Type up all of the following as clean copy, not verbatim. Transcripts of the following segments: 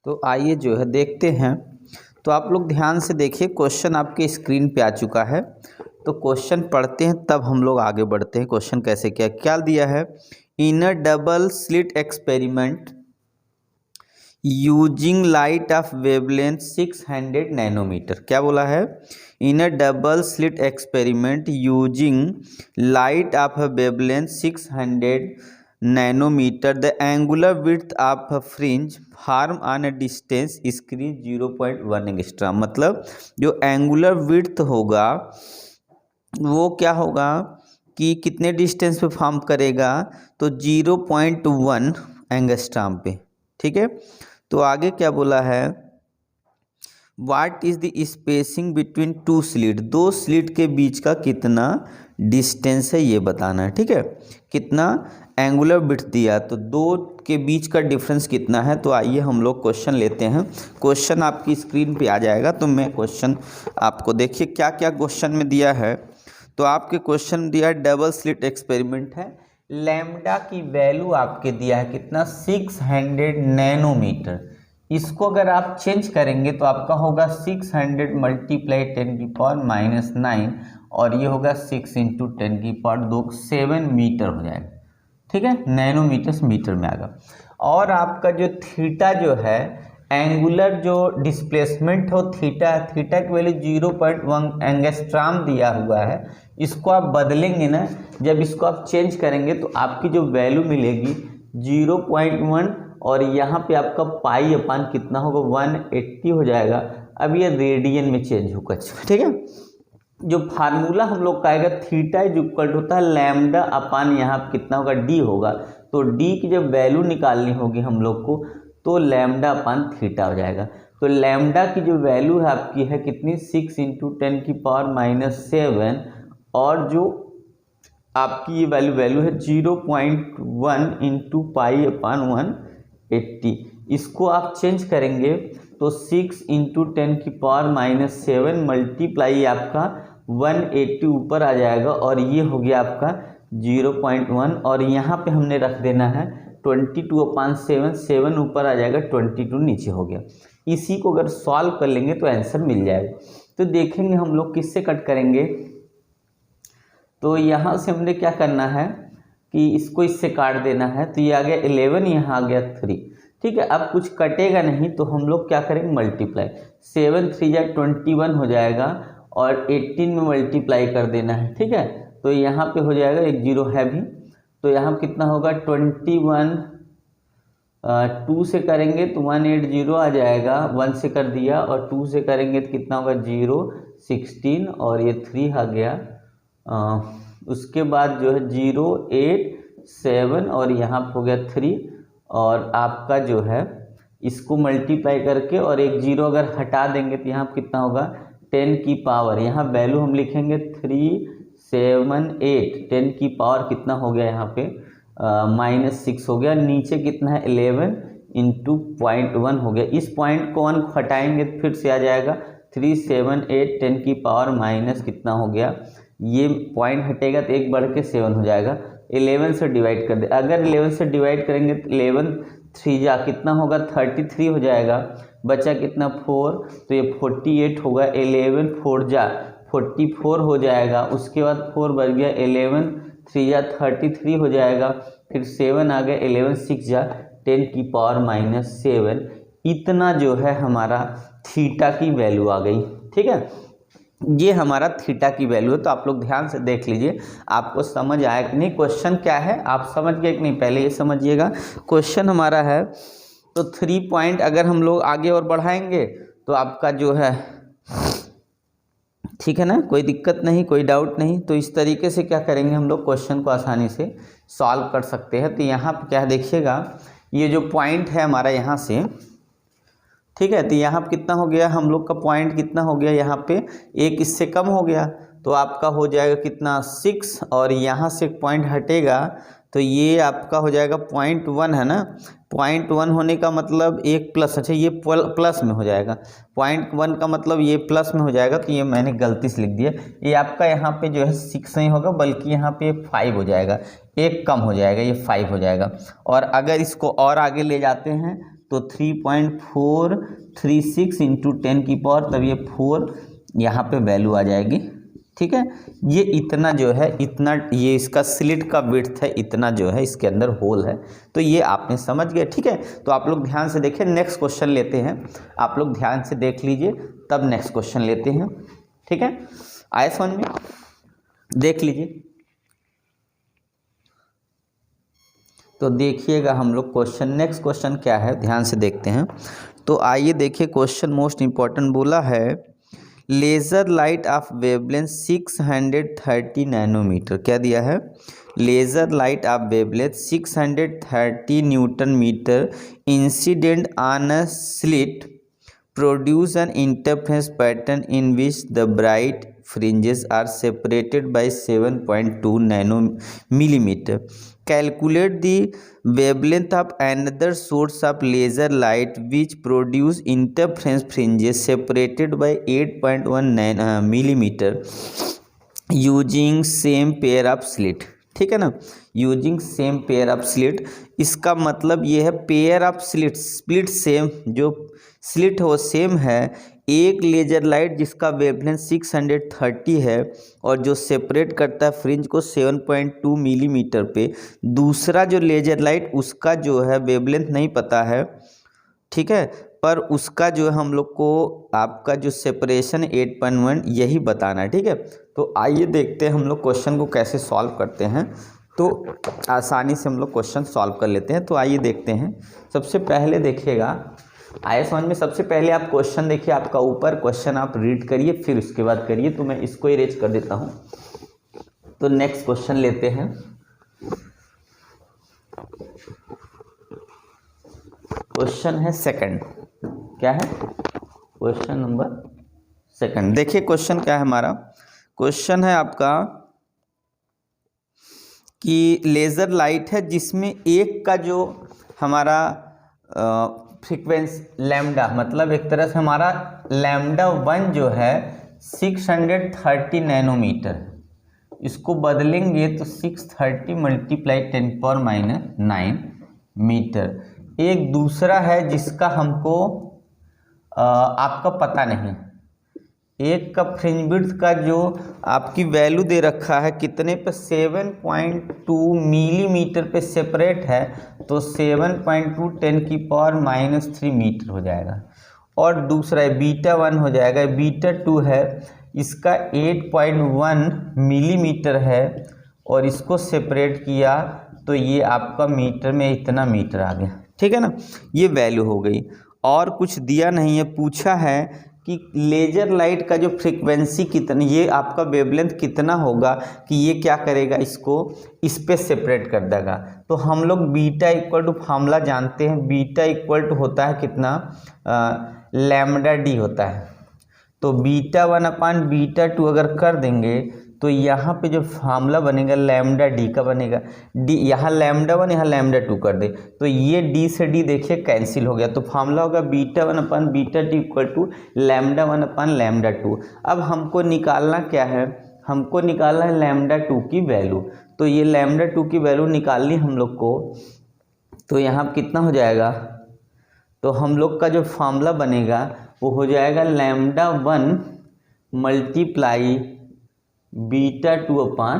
तो आइए जो है देखते हैं। तो आप लोग ध्यान से देखिए, क्वेश्चन आपके स्क्रीन पे आ चुका है। तो क्वेश्चन पढ़ते हैं तब हम लोग आगे बढ़ते हैं। क्वेश्चन कैसे क्या दिया है। In a double slit experiment using light of wavelength 600 nanometer. क्या बोला है। In a double slit experiment using light of wavelength 600 nanometer the angular width of fringe form on a distance increase 0.1 angstrom. मतलब जो angular width होगा वो क्या होगा कि कितने डिस्टेंस पे फॉर्म करेगा, तो 0.1 एंगस्ट्रॉम पे। ठीक है। तो आगे क्या बोला है, what is the spacing between two slit. दो स्लिट के बीच का कितना डिस्टेंस है ये बताना है। ठीक है। कितना एंगुलर विड्थ दिया, तो दो के बीच का डिफरेंस कितना है। तो आइए हम लोग क्वेश्चन लेते हैं। क्वेश्चन आपकी स्क्रीन पे आ जाएगा, तो मैं क्वेश्चन आपको देखिए क्या क्या क्वेश्चन में दिया है। तो आपके क्वेश्चन दिया है डबल स्लिट एक्सपेरिमेंट है, लैम्डा की वैल्यू आपके दिया है कितना 600 नैनोमीटर। इसको अगर आप चेंज करेंगे तो आपका होगा 600 मल्टीप्लाई 10⁻⁹ और ये होगा 6 इंटू 10⁻², 7 मीटर हो जाएगा। ठीक है, नैनोमीटर से मीटर में आएगा। और आपका जो थीटा जो है, एंगुलर जो डिस्प्लेसमेंट हो थीटा की वैल्यू 0.1 एंगस्ट्रॉम दिया हुआ है। इसको आप बदलेंगे ना, जब इसको आप चेंज करेंगे तो आपकी जो वैल्यू मिलेगी 0.1 और यहाँ पे आपका पाई अपान कितना होगा 180 हो जाएगा। अब ये रेडियन में चेंज होगा। ठीक है। जो फार्मूला हम लोग का आएगा थीटा इज इक्वल होता है लैम्डा अपान यहाँ कितना होगा डी होगा। तो डी की जब वैल्यू निकालनी होगी हम लोग को तो लैम्डा अपान थीटा हो जाएगा। तो लैम्डा की जो वैल्यू है आपकी है कितनी 6 इंटू 10⁻⁷ और जो आपकी ये वैल्यू है 0.1 इंटू पाई अपान 180। इसको आप चेंज करेंगे तो 6 इंटू 10⁻⁷ मल्टीप्लाई आपका 180 ऊपर आ जाएगा और ये हो गया आपका 0.1 और यहाँ पे हमने रख देना है 22/7, 7 ऊपर आ जाएगा 22 नीचे हो गया। इसी को अगर सॉल्व कर लेंगे तो आंसर मिल जाएगा। तो देखेंगे हम लोग किससे कट करेंगे। तो यहाँ से हमने क्या करना है कि इसको इससे काट देना है। तो ये आ गया 11, यहाँ आ गया 3। ठीक है। अब कुछ कटेगा नहीं तो हम लोग क्या करेंगे मल्टीप्लाई, 7 3 जा 21 हो जाएगा और 18 में मल्टीप्लाई कर देना है। ठीक है। तो यहाँ पे हो जाएगा एक जीरो है भी, तो यहाँ कितना होगा 21, 2 से करेंगे तो 180 आ जाएगा, 1 से कर दिया और 2 से करेंगे तो कितना होगा 0, 16 और ये 3 आ गया। उसके बाद जो है 0, 8, 7 और यहाँ हो गया 3 और आपका जो है इसको मल्टीप्लाई करके और एक जीरो अगर हटा देंगे तो यहाँ कितना होगा 10 की पावर, यहाँ वैल्यू हम लिखेंगे 378, 10 की पावर कितना हो गया यहाँ पे -6 हो गया। नीचे कितना है 11 इंटू 0.1 हो गया। इस पॉइंट को 1 हटाएंगे तो फिर से आ जाएगा 378, 10 की पावर माइनस कितना हो गया, ये पॉइंट हटेगा तो एक बढ़ के 7 हो जाएगा। 11 से डिवाइड कर दे, अगर 11 से डिवाइड करेंगे तो 11 3 जा कितना होगा 33 हो जाएगा। बचा कितना 4, तो ये 48 होगा। 11 4 जा 44 हो जाएगा। उसके बाद 4 बच गया, 11 3 जा 33 हो जाएगा। फिर 7 आ गया, 11 6 जा 10 की पावर -7। इतना जो है हमारा थीटा की वैल्यू आ गई। ठीक है, ये हमारा थीटा की वैल्यू है। तो आप लोग ध्यान से देख लीजिए, आपको समझ आया कि नहीं। क्वेश्चन क्या है आप समझ गए कि नहीं, पहले ये समझिएगा। क्वेश्चन हमारा है तो 3 पॉइंट अगर हम लोग आगे और बढ़ाएंगे तो आपका जो है ठीक है ना, कोई दिक्कत नहीं, कोई डाउट नहीं। तो इस तरीके से क्या करेंगे हम लोग क्वेश्चन को आसानी से सॉल्व कर सकते हैं। तो यहाँ पर क्या देखिएगा, ये जो पॉइंट है हमारा यहाँ से, ठीक है, तो यहाँ पे कितना हो गया हम लोग का पॉइंट कितना हो गया, यहाँ पे एक इससे कम हो गया तो आपका हो जाएगा कितना 6 और यहाँ से एक पॉइंट हटेगा तो ये आपका हो जाएगा 0.1 है ना। 0.1 होने का मतलब एक प्लस, अच्छा ये प्लस में हो जाएगा। 0.1 का मतलब ये प्लस में हो जाएगा, तो ये मैंने गलती से लिख दिया। ये आपका यहाँ पे जो है 6 नहीं होगा बल्कि यहाँ पे 5 हो जाएगा, एक कम हो जाएगा, ये 5 हो जाएगा। और अगर इसको और आगे ले जाते हैं तो 3.436 इंटू 10 की पावर, तब ये 4 यहाँ पे वैल्यू आ जाएगी। ठीक है, ये इतना जो है, इतना ये इसका स्लिट का विड्थ है, इतना जो है इसके अंदर होल है। तो ये आपने समझ गए। ठीक है, तो आप लोग ध्यान से देखें, नेक्स्ट क्वेश्चन लेते हैं। आप लोग ध्यान से देख लीजिए, तब नेक्स्ट क्वेश्चन लेते हैं। ठीक है, आए समझ में, देख लीजिए। तो देखिएगा हम लोग क्वेश्चन, नेक्स्ट क्वेश्चन क्या है, ध्यान से देखते हैं। तो आइए देखिए, क्वेश्चन मोस्ट इंपॉर्टेंट बोला है, laser light of wavelength 630 nanometre. क्या दिया है, laser light of wavelength 630 newton metre incident on a slit produce an interference pattern in which the bright fringes are separated by 7.2 nanometer. Calculate the wavelength of another source of laser light which produce interference fringes separated by 8.1 millimeter using same pair of slit. ठीक है ना, using same pair of slit. इसका मतलब ये है pair of slit, split same, जो slit हो same है। एक लेजर लाइट जिसका वेवलेंथ 630 है और जो सेपरेट करता है फ्रिंज को 7.2 मिलीमीटर पे, दूसरा जो लेजर लाइट उसका जो है वेवलेंथ नहीं पता है। ठीक है, पर उसका जो है हम लोग को आपका जो सेपरेशन 8.1 यही बताना है। ठीक है, तो आइए देखते हैं हम लोग क्वेश्चन को कैसे सॉल्व करते हैं। तो आसानी से हम लोग क्वेश्चन सॉल्व कर लेते हैं। तो आइए देखते हैं। सबसे पहले देखिएगा, आए समझ में, सबसे पहले आप क्वेश्चन देखिए, आपका ऊपर क्वेश्चन आप रीड करिए, फिर उसके बाद करिए। तो मैं इसको इरेज कर देता हूँ। तो नेक्स्ट क्वेश्चन लेते हैं। क्वेश्चन है सेकंड। क्या है, क्वेश्चन नंबर सेकंड। देखिए क्वेश्चन क्या है हमारा, क्वेश्चन है आपका कि लेज़र लाइट है जिसमें एक का जो हमारा फ्रीक्वेंसी लैम्डा, मतलब एक तरह से हमारा लैम्डा 1 जो है 630 नैनोमीटर, इसको बदलेंगे तो 630 मल्टीप्लाई 10⁻⁹ मीटर। एक दूसरा है जिसका हमको आपका पता नहीं, एक का फ्रिंज विड्थ का जो आपकी वैल्यू दे रखा है कितने पे, 7.2 मिलीमीटर पे सेपरेट है, तो 7.2 10⁻³ मीटर हो जाएगा। और दूसरा है बीटा 1 हो जाएगा, बीटा 2 है, इसका 8.1 मिलीमीटर है और इसको सेपरेट किया तो ये आपका मीटर में इतना मीटर आ गया। ठीक है ना, ये वैल्यू हो गई। और कुछ दिया नहीं है, पूछा है कि लेजर लाइट का जो फ्रीक्वेंसी कितना, ये आपका वेवलेंथ कितना होगा कि ये क्या करेगा, इसको इस पे सेपरेट कर देगा। तो हम लोग बीटा इक्वल टू फार्मूला जानते हैं, बीटा इक्वल टू होता है कितना, लैम्डा डी होता है। तो बीटा 1 अपान बीटा 2 अगर कर देंगे तो यहाँ पे जो फार्मूला बनेगा लैम्डा डी का बनेगा। डी यहाँ लैम्डा 1, यहाँ लैम्डा 2 कर दे तो ये डी से डी देखिए कैंसिल हो गया। तो फार्मूला होगा beta 1 upon beta 2 equal to lambda 1 upon lambda 2। अब हमको निकालना क्या है, हमको निकालना है लैम्डा 2 की वैल्यू। तो ये लैम्डा 2 की वैल्यू निकालनी हम लोग को, तो यहाँ कितना हो जाएगा, तो हम लोग का जो फार्मूला बनेगा वो हो जाएगा लैम्डा 1 मल्टीप्लाई बीटा 2 अपान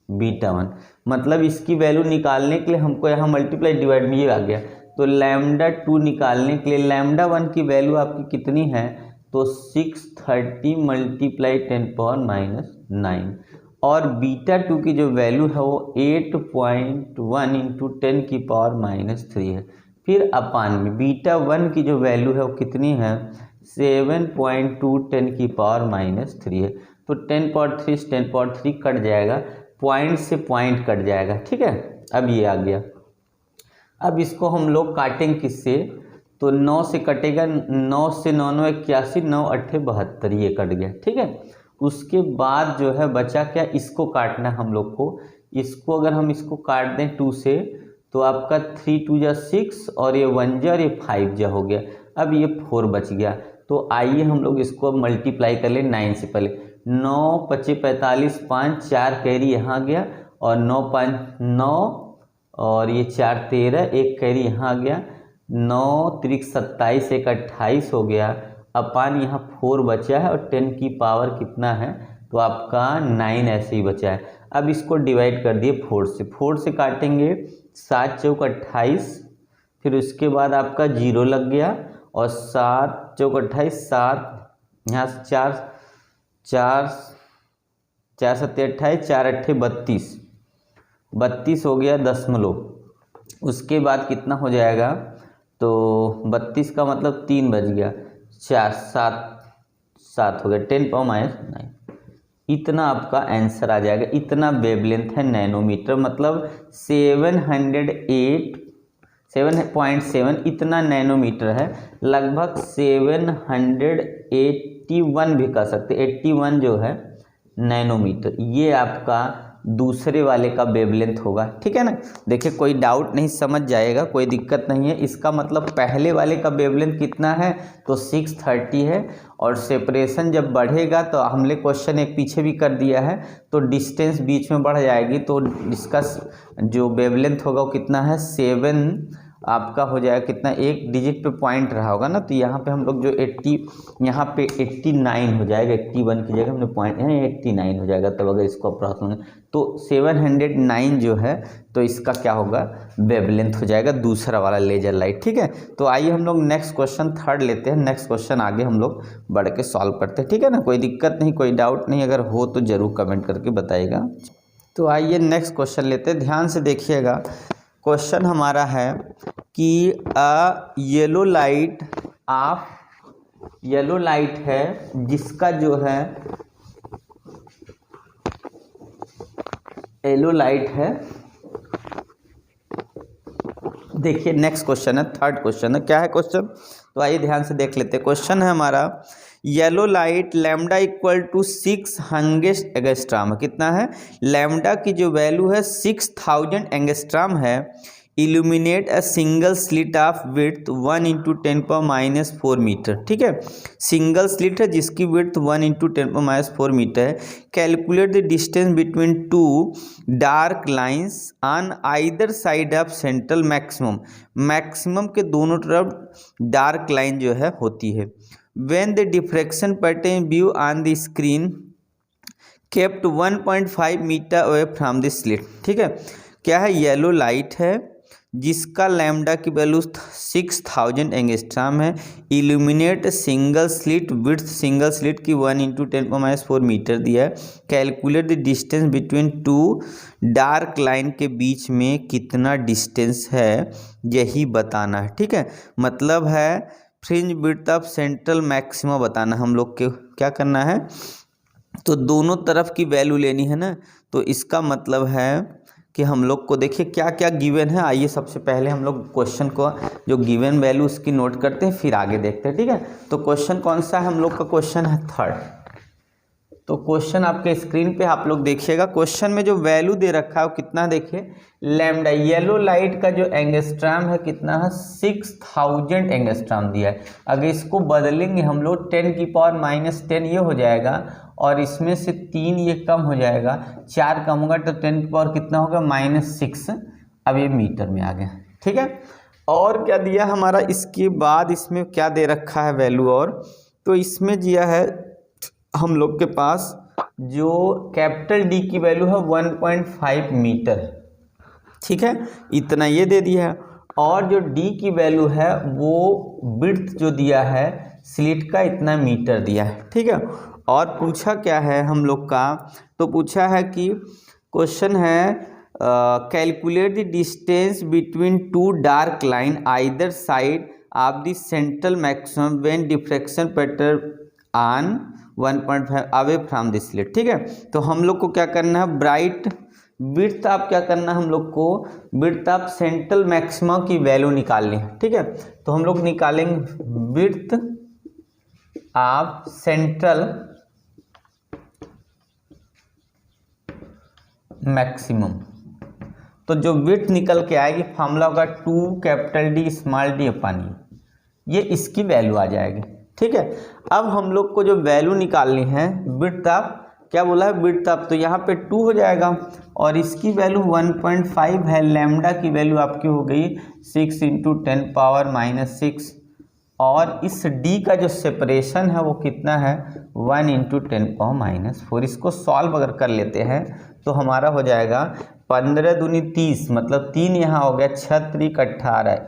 बीटा 1। मतलब इसकी वैल्यू निकालने के लिए हमको यहाँ मल्टीप्लाई डिवाइड में ये आ गया। तो लैम्डा 2 निकालने के लिए लैम्डा 1 की वैल्यू आपकी कितनी है, तो 630 मल्टीप्लाई 10⁻⁹ और बीटा 2 की जो वैल्यू है वो 8.1 इंटू 10⁻³ है। फिर अपान में बीटा 1 की जो वैल्यू है वो कितनी है, 7.2 10⁻³ है। तो 10⁻³ से 10⁻³ कट जाएगा, पॉइंट से पॉइंट कट जाएगा। ठीक है, अब ये आ गया। अब इसको हम लोग काटेंगे किससे, तो 9 से कटेगा, 9 से 9 9 81, 9 8 72, ये कट गया। ठीक है, उसके बाद जो है बचा क्या, इसको काटना हम लोग को। इसको अगर हम इसको काट दें 2 से तो आपका 3 2 जा 6 और ये 1 जा और ये 5 जा हो गया। अब ये 4 बच गया। तो आइए हम लोग इसको मल्टीप्लाई कर ले 9 से पहले। 9 5 45, 5 4 कैरी यहाँ गया और 9 5 9 और ये 4 13, एक कैरी यहाँ गया, 9 त्रिक 27 एक 28 हो गया, अपान यहाँ 4 बचा है और 10 की पावर कितना है, तो आपका 9 ऐसे ही बचा है। अब इसको डिवाइड कर दिए 4 से काटेंगे, 7 चौक 28, फिर उसके बाद आपका 0 लग गया और 7 चौक 28, 7 यहाँ से 4 सत्ते 28, 4 अट्ठे 32 हो गया दशमलव। उसके बाद कितना हो जाएगा, तो 32 का मतलब 3 बज गया, 4 7 हो गया, 10 पावर -9। इतना आपका आंसर आ जाएगा। इतना वेवलेंथ है नैनोमीटर, मतलब 7.7 इतना नैनोमीटर है, लगभग 781 भी कह सकते, 81 जो है नैनोमीटर, ये आपका दूसरे वाले का वेवलेंथ होगा। ठीक है ना, देखिए कोई डाउट नहीं, समझ जाएगा, कोई दिक्कत नहीं है। इसका मतलब पहले वाले का वेवलेंथ कितना है, तो 630 है, और सेपरेशन जब बढ़ेगा तो हमने क्वेश्चन एक पीछे भी कर दिया है, तो डिस्टेंस बीच में बढ़ जाएगी, तो इसका जो वेवलेंथ होगा वो कितना है, 7 आपका हो जाएगा कितना, एक डिजिट पे पॉइंट रहा होगा ना, तो यहाँ पे हम लोग जो 80 यहाँ पे 89 हो जाएगा, 81 की जगह हमने पॉइंट यहाँ 89 हो जाएगा, तब अगर इसको अप्रॉक्सिमेट तो 709 जो है, तो इसका क्या होगा, वेवलेंथ हो जाएगा दूसरा वाला लेजर लाइट। ठीक है, तो आइए हम लोग नेक्स्ट क्वेश्चन थर्ड लेते हैं। नेक्स्ट क्वेश्चन आगे हम लोग बढ़ के सॉल्व करते हैं। ठीक है ना, कोई दिक्कत नहीं, कोई डाउट नहीं, अगर हो तो ज़रूर कमेंट करके बताइएगा। तो आइए नेक्स्ट क्वेश्चन लेते हैं, ध्यान से देखिएगा। क्वेश्चन हमारा है कि येलो लाइट है जिसका जो है येलो लाइट है। देखिए नेक्स्ट क्वेश्चन है, थर्ड क्वेश्चन है, क्या है क्वेश्चन, तो आइए ध्यान से देख लेते हैं। क्वेश्चन है हमारा, yellow light lambda equal to 600 angstrom, कितना है, लैम्डा की जो वैल्यू है 6000 एंगस्ट्राम है, illuminate a single slit of width 1 × 10⁻⁴ metre. ठीक है, सिंगल स्लिट है जिसकी विड्थ 1 × 10⁻⁴ मीटर है। Calculate the distance between 2 dark lines on either side of central maximum के दोनों तरफ डार्क लाइन जो है होती है। When the diffraction pattern view on the screen kept 1.5 metre away from the slit. ठीक है, क्या है, येलो लाइट है जिसका लैम्डा की वैल्यू 6000 एंगस्ट्राम है, illuminate single slit, width single slit की 1 × 10⁻⁴ मीटर दिया है। Calculate the distance between 2 dark line के बीच में कितना डिस्टेंस है, यही बताना है। ठीक है, मतलब है fringe width of central maxima बताना हम लोग के, क्या करना है, तो दोनों तरफ की वैल्यू लेनी है ना, तो इसका मतलब है कि हम लोग को देखिए क्या क्या गिवन है। आइए सबसे पहले हम लोग क्वेश्चन को जो गिवन वैल्यू उसकी नोट करते हैं, फिर आगे देखते हैं। ठीक है, तो क्वेश्चन कौन सा है, हम लोग का क्वेश्चन है थर्ड। तो क्वेश्चन आपके स्क्रीन पे आप लोग देखिएगा। क्वेश्चन में जो वैल्यू दे रखा है वो कितना, देखिए लैम्डा, येलो लाइट का जो एंगस्ट्राम है कितना है, 6000 एंगस्ट्राम दिया है। अगर इसको बदलेंगे हम लोग 10 की पावर -10 ये हो जाएगा, और इसमें से 3 ये कम हो जाएगा, 4 कम होगा तो 10 की पावर कितना होगा, -6। अब ये मीटर में आ गया। ठीक है, और क्या दिया हमारा, इसके बाद इसमें क्या दे रखा है वैल्यू, और तो इसमें दिया है हम लोग के पास जो कैपिटल डी की वैल्यू है 1.5 मीटर। ठीक है, इतना ये दे दिया है, और जो डी की वैल्यू है वो विड्थ जो दिया है स्लिट का इतना मीटर दिया है। ठीक है, और पूछा क्या है हम लोग का, तो पूछा है कि क्वेश्चन है calculate the distance between 2 dark line either side of the central maximum when diffraction pattern on 1.5 away from the slit. ठीक है, तो हम लोग को क्या करना है, ब्राइट विड्थ आप क्या करना है, हम लोग को विड्थ ऑफ सेंट्रल मैक्सिमा की वैल्यू निकालनी है। ठीक है, तो हम लोग निकालेंगे विड्थ ऑफ सेंट्रल मैक्सिमम, तो जो विड्थ निकल के आएगी फॉर्मूला होगा 2D ये इसकी वैल्यू आ जाएगी। ठीक है, अब हम लोग को जो वैल्यू निकालनी है विड्थ ऑफ क्या बोला है विड्थ आप, तो यहाँ पे 2 हो जाएगा और इसकी वैल्यू 1.5 है, लैम्डा की वैल्यू आपकी हो गई 6 × 10⁻⁻6 और इस d का जो सेपरेशन है वो कितना है 1 × 10⁻⁻4। इसको सॉल्व अगर कर लेते हैं तो हमारा हो जाएगा 15 दूनी 30, मतलब 3 यहाँ हो गया, 6 × 18,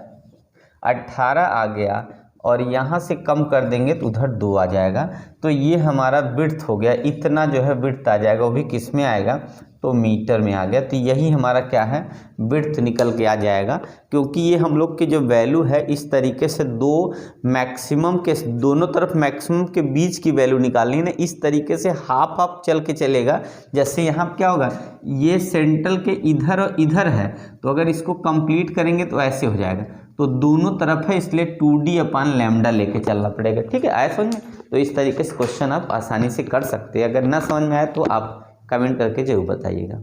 18 आ गया और यहाँ से कम कर देंगे तो उधर 2 आ जाएगा। तो ये हमारा विड्थ हो गया, इतना जो है विड्थ आ जाएगा, वो भी किस में आएगा तो मीटर में आ गया। तो यही हमारा क्या है विड्थ निकल के आ जाएगा, क्योंकि ये हम लोग की जो वैल्यू है इस तरीके से दो मैक्सिमम के दोनों तरफ मैक्सिमम के बीच की वैल्यू निकालनी है ना, इस तरीके से हाफ हाफ चल के चलेगा। जैसे यहाँ क्या होगा, ये सेंट्रल के इधर और इधर है, तो अगर इसको कंप्लीट करेंगे तो ऐसे हो जाएगा, तो दोनों तरफ है इसलिए 2d/λ लेके चलना पड़ेगा। ठीक है, आया समझ में? तो इस तरीके से क्वेश्चन आप आसानी से कर सकते हैं। अगर ना समझ में आए तो आप कमेंट करके जरूर बताइएगा।